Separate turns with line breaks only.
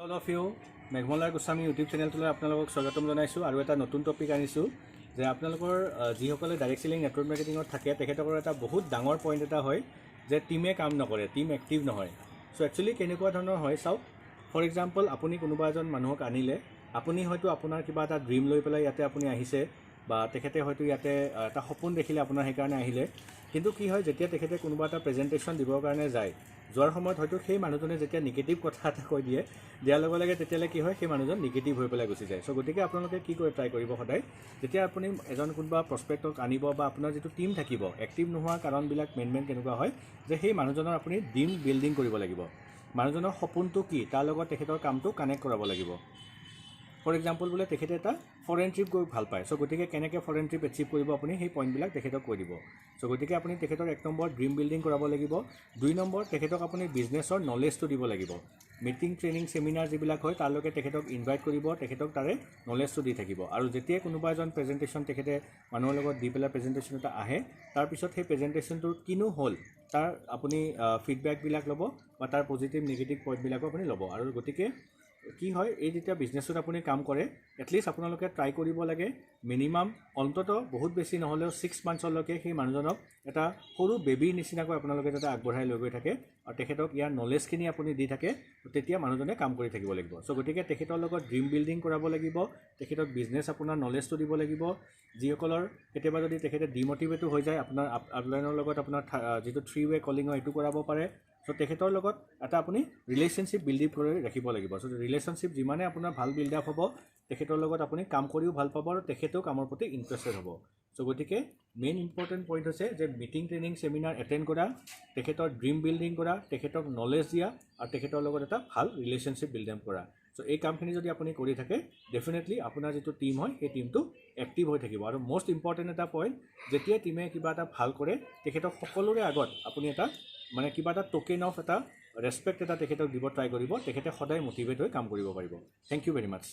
All of you মেঘমলাৰ Goswami YouTube চেনেলটোলৈ আপোনালোকক স্বাগতম জনাইছোঁ আৰু এটা নতুন টপিক আনিছোঁ যে আপোনালোকৰ যিসকলে ডাইৰেক্ট সেলিং নেটৱৰ্ক মাৰ্কেটিঙত থাকে তেখেতসকলৰ এটা বহুত ডাঙৰ পইণ্ট এটা হয় যে টিমে কাম নকৰে, টিম এক্টিভ নহয়। চ' একচুৱেলি কেনেকুৱা ধৰণৰ হয় চাওক, ফৰ এক্সাম্পল আপুনি কোনোবা এজন মানুহক আনিলে, আপুনি হয়তো আপোনাৰ কিবা এটা ড্ৰিম লৈ পেলাই ইয়াতে আপুনি আহিছে বা তেখেতে হয়তো ইয়াতে এটা সপোন দেখিলে আপোনাৰ সেইকাৰণে আহিলে। কিন্তু কি হয়, যেতিয়া তেখেতে কোনোবা এটা প্ৰেজেণ্টেশ্যন দিবৰ কাৰণে যায়, যোৱাৰ সময়ত হয়তো সেই মানুহজনে যেতিয়া নিগেটিভ কথা এটা কৈ দিয়াৰ লগে লগে তেতিয়ালৈ কি হয়, সেই মানুহজন নিগেটিভ হৈ পেলাই গুচি যায়। চ' গতিকে আপোনালোকে কি কৰি ট্ৰাই কৰিব সদায়, যেতিয়া আপুনি এজন কোনোবা প্ৰস্পেক্টক আনিব বা আপোনাৰ যিটো টিম থাকিব, এক্টিভ নোহোৱা কাৰণবিলাক মেইন কেনেকুৱা হয় যে সেই মানুহজনৰ আপুনি ড্ৰিম বিল্ডিং কৰিব লাগিব। মানুহজনৰ সপোনটো কি তাৰ লগত তেখেতৰ কামটো কানেক্ট কৰাব লাগিব। ফৰ এক্সাম্পল বোলে তেখেতে এটা ফৰেন ট্ৰিপ গৈ ভাল পায়, চ' গতিকে কেনেকৈ ফৰেন ট্ৰিপ এচিভ কৰিব আপুনি সেই পইণ্টবিলাক তেখেতক কৈ দিব। চ' গতিকে আপুনি তেখেতৰ 1 নম্বৰ ড্ৰিম বিল্ডিং কৰাব লাগিব। 2 নম্বৰ তেখেতক আপুনি বিজনেছৰ নলেজটো দিব লাগিব। মিটিং ট্ৰেইনিং চেমিনাৰ যিবিলাক হয় তাৰলৈকে তেখেতক ইনভাইট কৰিব, তেখেতক তাৰে নলেজটো দি থাকিব। আৰু যেতিয়াই কোনোবা এজন প্ৰেজেণ্টেশ্যন তেখেতে মানুহৰ লগত দি পেলাই প্ৰেজেণ্টেশ্যন এটা আহে, তাৰপিছত সেই প্ৰেজেণ্টেশ্যনটোৰ কিনো হ'ল তাৰ আপুনি ফিডবেকবিলাক ল'ব বা তাৰ পজিটিভ নিগেটিভ পইণ্টবিলাকো আপুনি ল'ব। আৰু গতিকে কি হয়, এই যেতিয়া বিজনেছত আপুনি কাম কৰে, এটলিষ্ট আপোনালোকে ট্ৰাই কৰিব লাগে মিনিমাম অন্তত বহুত বেছি নহ'লেও 6 মান্থছলৈকে সেই মানুহজনক এটা সৰু বেবীৰ নিচিনাকৈ আপোনালোকে যাতে আগবঢ়াই লৈ গৈ থাকে আৰু তেখেতক ইয়াৰ নলেজখিনি আপুনি দি থাকে, তেতিয়া মানুহজনে কাম কৰি থাকিব লাগিব। চ' গতিকে তেখেতৰ লগত ড্ৰিম বিল্ডিং কৰাব লাগিব, তেখেতক বিজনেছ আপোনাৰ নলেজটো দিব লাগিব। যিসকলৰ কেতিয়াবা যদি তেখেতে ডিমটিভেটো হৈ যায়, আপোনাৰ আপলাইনৰ লগত আপোনাৰ যিটো 3-way কলিং হয় সেইটো কৰাব পাৰে। চ' তেখেতৰ লগত এটা আপুনি ৰিলেশ্যনশ্বিপ বিল্ড আপ কৰি ৰাখিব লাগিব। চ' ৰিলেশ্যনশ্বিপ যিমানে আপোনাৰ ভাল বিল্ড আপ হ'ব, তেখেতৰ লগত আপুনি কাম কৰিও ভাল পাব আৰু তেখেতেও কামৰ প্ৰতি ইণ্টাৰেষ্টেড হ'ব। চ' গতিকে মেইন ইম্পৰ্টেণ্ট পইণ্ট হৈছে যে মিটিং ট্ৰেইনিং চেমিনাৰ এটেণ্ড কৰা, তেখেতৰ ড্ৰিম বিল্ডিং কৰা, তেখেতক নলেজ দিয়া আৰু তেখেতৰ লগত এটা ভাল ৰিলেশ্যনশ্বিপ বিল্ড আপ কৰা। চ' এই কামখিনি যদি আপুনি কৰি থাকে, ডেফিনেটলি আপোনাৰ যিটো টিম হয় সেই টিমটো এক্টিভ হৈ থাকিব। আৰু মষ্ট ইম্পৰ্টেণ্ট এটা পইণ্ট, যেতিয়া টিমে কিবা এটা ভাল কৰে, তেখেতক সকলোৰে আগত আপুনি এটা কিবা এটা টোকেন অফ এটা ৰেচপেক্ট এটা তেখেতক দিব ট্ৰাই কৰিব, তেখেতে সদায় মটিভেট হৈ কাম কৰিব পাৰিব। Thank you very much.